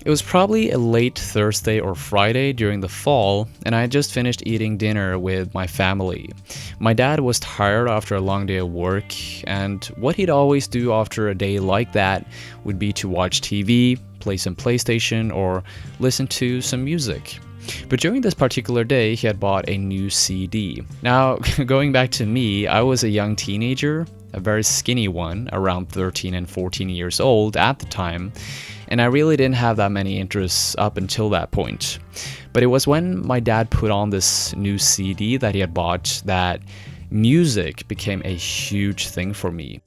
It was probably a late Thursday or Friday during the fall, and I had just finished eating dinner with my family. My dad was tired after a long day of work, and what he'd always do after a day like that would be to watch TV, play some PlayStation, or listen to some music. But during this particular day, he had bought a new CD. Now, going back to me, I was a young teenager, a very skinny one, around 13 and 14 years old at the time, and I really didn't have that many interests up until that point. But it was when my dad put on this new CD that he had bought that music became a huge thing for me.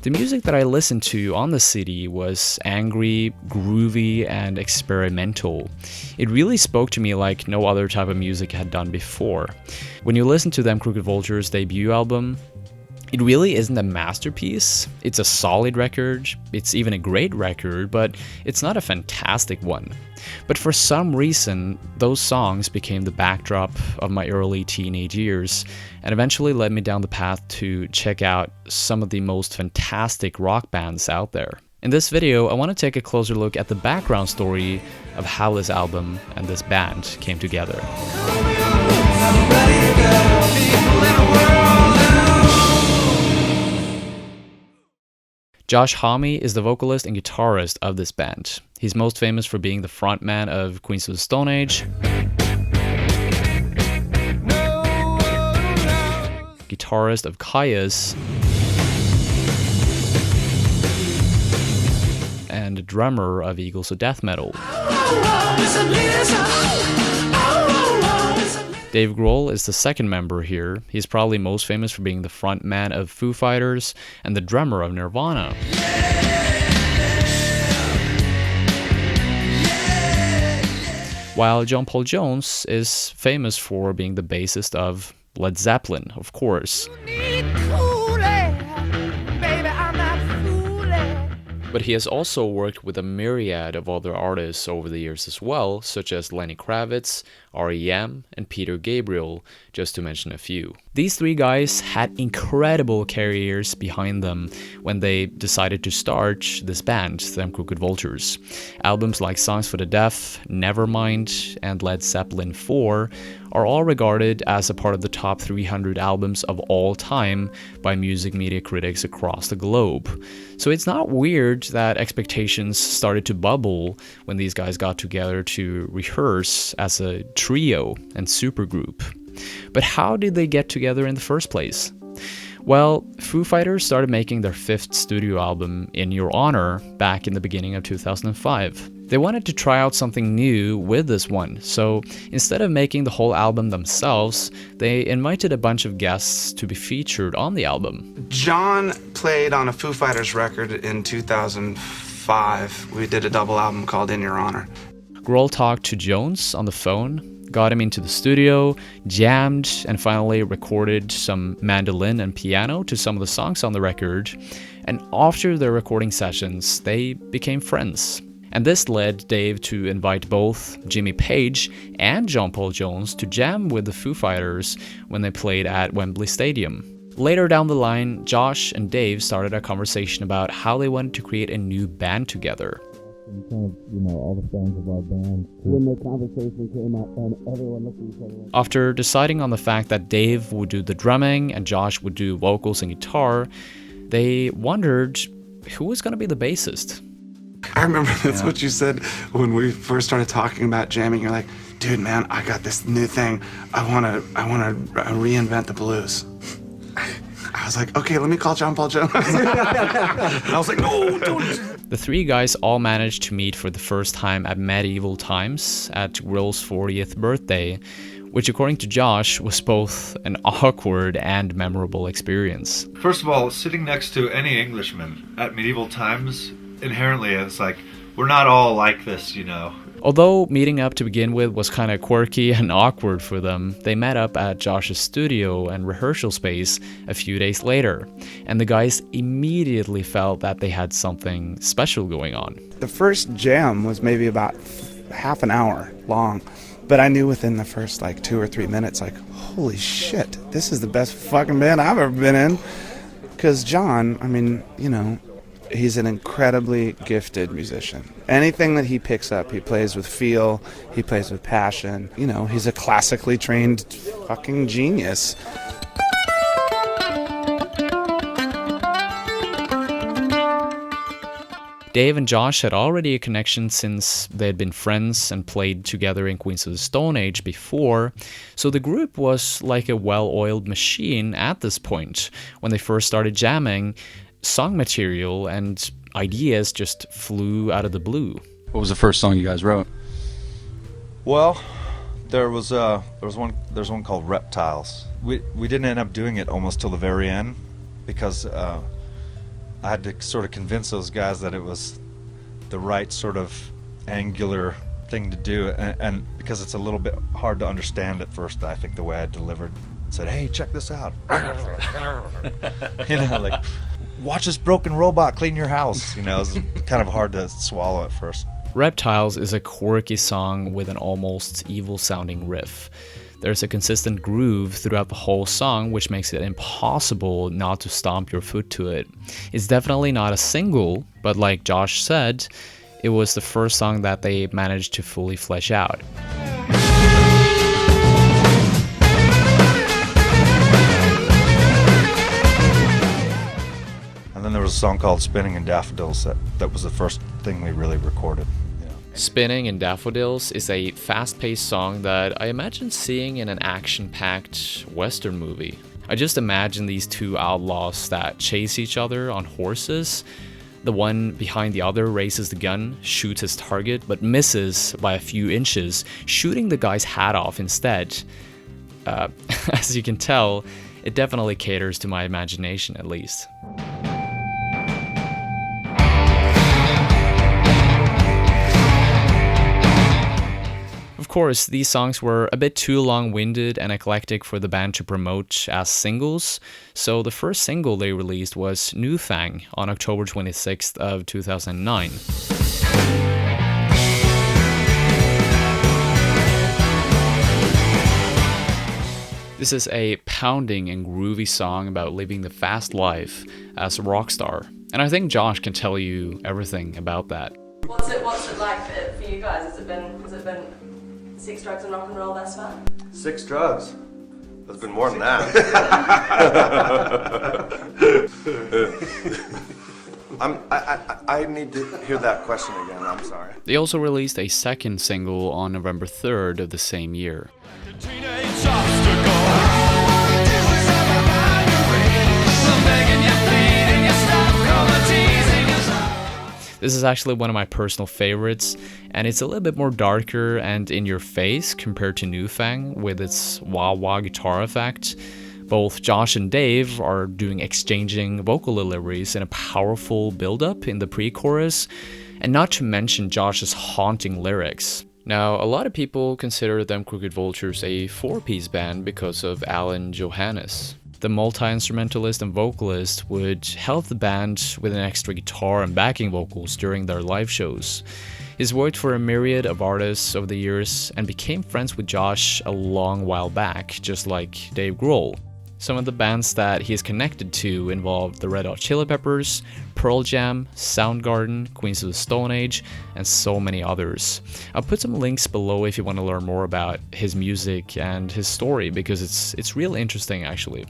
The music that I listened to on the CD was angry, groovy, and experimental. It really spoke to me like no other type of music had done before. When you listen to them Crooked Vultures' debut album, it really isn't a masterpiece. It's a solid record, it's even a great record, but it's not a fantastic one. But for some reason, those songs became the backdrop of my early teenage years and eventually led me down the path to check out some of the most fantastic rock bands out there. In this video, I want to take a closer look at the background story of how this album and this band came together. Josh Homme is the vocalist and guitarist of this band. He's most famous for being the frontman of Queens of the Stone Age, guitarist of Qotsa, and drummer of Eagles of Death Metal. Dave Grohl is the second member here. He's probably most famous for being the frontman of Foo Fighters and the drummer of Nirvana. While John Paul Jones is famous for being the bassist of Led Zeppelin, of course. But he has also worked with a myriad of other artists over the years as well, such as Lenny Kravitz, R.E.M., and Peter Gabriel, just to mention a few. These three guys had incredible careers behind them when they decided to start this band, them Crooked Vultures. Albums like Songs for the Deaf, Nevermind, and Led Zeppelin 4 are all regarded as a part of the top 300 albums of all time by music media critics across the globe. So it's not weird that expectations started to bubble when these guys got together to rehearse as a trio and supergroup. But how did they get together in the first place? Well, Foo Fighters started making their fifth studio album, In Your Honor, back in the beginning of 2005. They wanted to try out something new with this one, so instead of making the whole album themselves, they invited a bunch of guests to be featured on the album. John played on a Foo Fighters record in 2005. We did a double album called In Your Honor. Grohl talked to Jones on the phone, got him into the studio, jammed, and finally recorded some mandolin and piano to some of the songs on the record. And after their recording sessions, they became friends. And this led Dave to invite both Jimmy Page and John Paul Jones to jam with the Foo Fighters when they played at Wembley Stadium. Later down the line, Josh and Dave started a conversation about how they wanted to create a new band together. All the fans of our band. When the conversation came up and everyone looked at each other. After deciding on the fact that Dave would do the drumming and Josh would do vocals and guitar, they wondered who was going to be the bassist. I remember that's what you said when we first started talking about jamming. You're like, dude, man, I got this new thing. I wanna reinvent the blues. I was like, okay, let me call John Paul Jones. I was like, no, don't. The three guys all managed to meet for the first time at medieval times at Grohl's 40th birthday, which according to Josh was both an awkward and memorable experience. First of all, sitting next to any Englishman at medieval times, inherently it's like, we're not all like this, Although meeting up to begin with was kind of quirky and awkward for them, they met up at Josh's studio and rehearsal space a few days later, and the guys immediately felt that they had something special going on. The first jam was maybe about half an hour long, but I knew within the first 2 or 3 minutes, holy shit, this is the best fucking band I've ever been in. Because John, I mean, you know, he's an incredibly gifted musician. Anything that he picks up, he plays with feel, he plays with passion. You know, he's a classically trained fucking genius. Dave and Josh had already a connection since they had been friends and played together in Queens of the Stone Age before, so the group was like a well-oiled machine at this point. When they first started jamming, song material and ideas just flew out of the blue. What was the first song you guys wrote? Well, there's one called Reptiles. We didn't end up doing it almost till the very end because I had to sort of convince those guys that it was the right sort of angular thing to do, and because it's a little bit hard to understand at first, I think the way I delivered, said, "Hey, check this out," you know, like, "Watch this broken robot clean your house," you know. It was kind of hard to swallow at first. Reptiles is a quirky song with an almost evil-sounding riff. There's a consistent groove throughout the whole song, which makes it impossible not to stomp your foot to it. It's definitely not a single, but like Josh said, it was the first song that they managed to fully flesh out. And then there was a song called Spinning in Daffodils that was the first thing we really recorded. Spinning in Daffodils is a fast-paced song that I imagine seeing in an action-packed Western movie. I just imagine these two outlaws that chase each other on horses. The one behind the other raises the gun, shoots his target, but misses by a few inches, shooting the guy's hat off instead. As you can tell, it definitely caters to my imagination at least. Of course, these songs were a bit too long-winded and eclectic for the band to promote as singles, so the first single they released was New Fang on October 26th of 2009. This is a pounding and groovy song about living the fast life as a rock star, and I think Josh can tell you everything about that. What's it like for you guys? Has it been 6 drugs and rock and roll thus far? 6 drugs? There's been more than that. I need to hear that question again, I'm sorry. They also released a second single on November 3rd of the same year. This is actually one of my personal favorites, and it's a little bit more darker and in your face compared to New Fang with its wah-wah guitar effect. Both Josh and Dave are doing exchanging vocal deliveries in a powerful build-up in the pre-chorus, and not to mention Josh's haunting lyrics. Now, a lot of people consider them Crooked Vultures a 4-piece band because of Alain Johannes. The multi-instrumentalist and vocalist would help the band with an extra guitar and backing vocals during their live shows. He's worked for a myriad of artists over the years and became friends with Josh a long while back, just like Dave Grohl. Some of the bands that he is connected to involve the Red Hot Chili Peppers, Pearl Jam, Soundgarden, Queens of the Stone Age, and so many others. I'll put some links below if you want to learn more about his music and his story, because it's real interesting actually.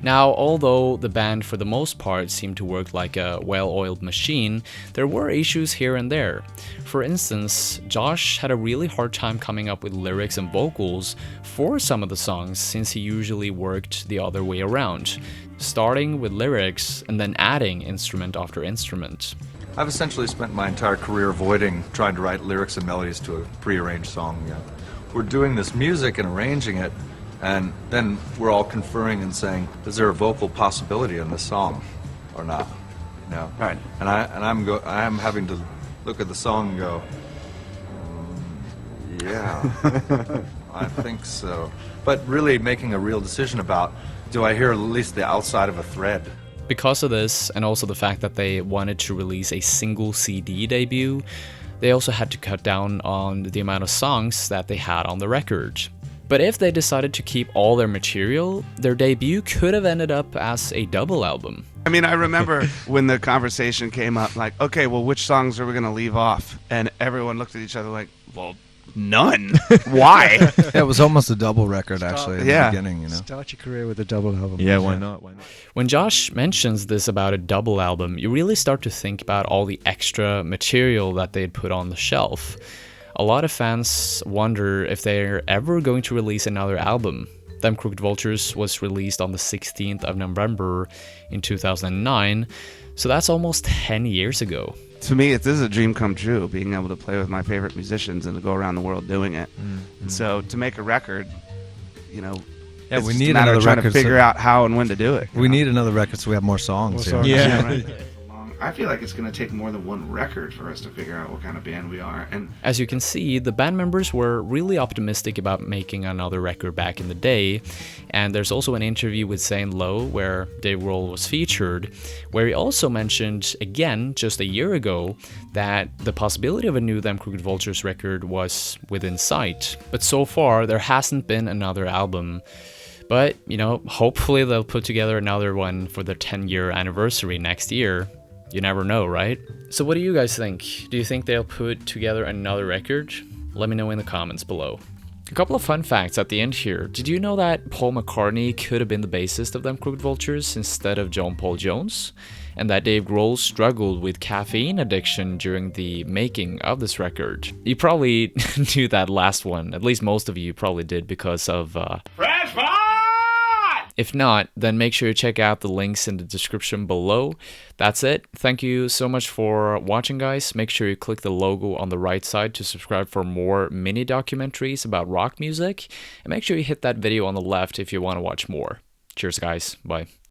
Now, although the band for the most part seemed to work like a well-oiled machine, there were issues here and there. For instance, Josh had a really hard time coming up with lyrics and vocals for some of the songs since he usually worked the other way around, starting with lyrics and then adding instrument after instrument. I've essentially spent my entire career avoiding trying to write lyrics and melodies to a prearranged song. Yeah. We're doing this music and arranging it, and then we're all conferring and saying, is there a vocal possibility in this song or not? You know? Right. And I'm having to look at the song and go, yeah, I think so. But really making a real decision about, do I hear at least the outside of a thread? Because of this, and also the fact that they wanted to release a single CD debut, they also had to cut down on the amount of songs that they had on the record. But if they decided to keep all their material, their debut could have ended up as a double album. I mean, I remember when the conversation came up, like, okay, well, which songs are we going to leave off? And everyone looked at each other like, well, none. Why? Yeah, it was almost a double record, actually, in the beginning, you know. Start your career with a double album. Yeah, why not? Why not? When Josh mentions this about a double album, you really start to think about all the extra material that they'd put on the shelf. A lot of fans wonder if they're ever going to release another album. Them Crooked Vultures was released on the 16th of November in 2009, so that's almost 10 years ago. To me, this is a dream come true, being able to play with my favorite musicians and to go around the world doing it. And so to make a record, you know, yeah, it's we just need a matter another of trying record. to figure out how and when to do it. We need another record so we have more songs. Yeah. Right. I feel like it's going to take more than one record for us to figure out what kind of band we are. And as you can see, the band members were really optimistic about making another record back in the day, and there's also an interview with Zane Lowe where Dave Grohl was featured, where he also mentioned, again, just a year ago, that the possibility of a new Them Crooked Vultures record was within sight. But so far, there hasn't been another album. But, you know, hopefully they'll put together another one for their 10-year anniversary next year. You never know, right? So what do you guys think? Do you think they'll put together another record? Let me know in the comments below. A couple of fun facts at the end here. Did you know that Paul McCartney could have been the bassist of Them Crooked Vultures instead of John Paul Jones? And that Dave Grohl struggled with caffeine addiction during the making of this record? You probably knew that last one. At least most of you probably did because of... If not, then make sure you check out the links in the description below. That's it. Thank you so much for watching, guys. Make sure you click the logo on the right side to subscribe for more mini documentaries about rock music. And make sure you hit that video on the left if you want to watch more. Cheers, guys. Bye.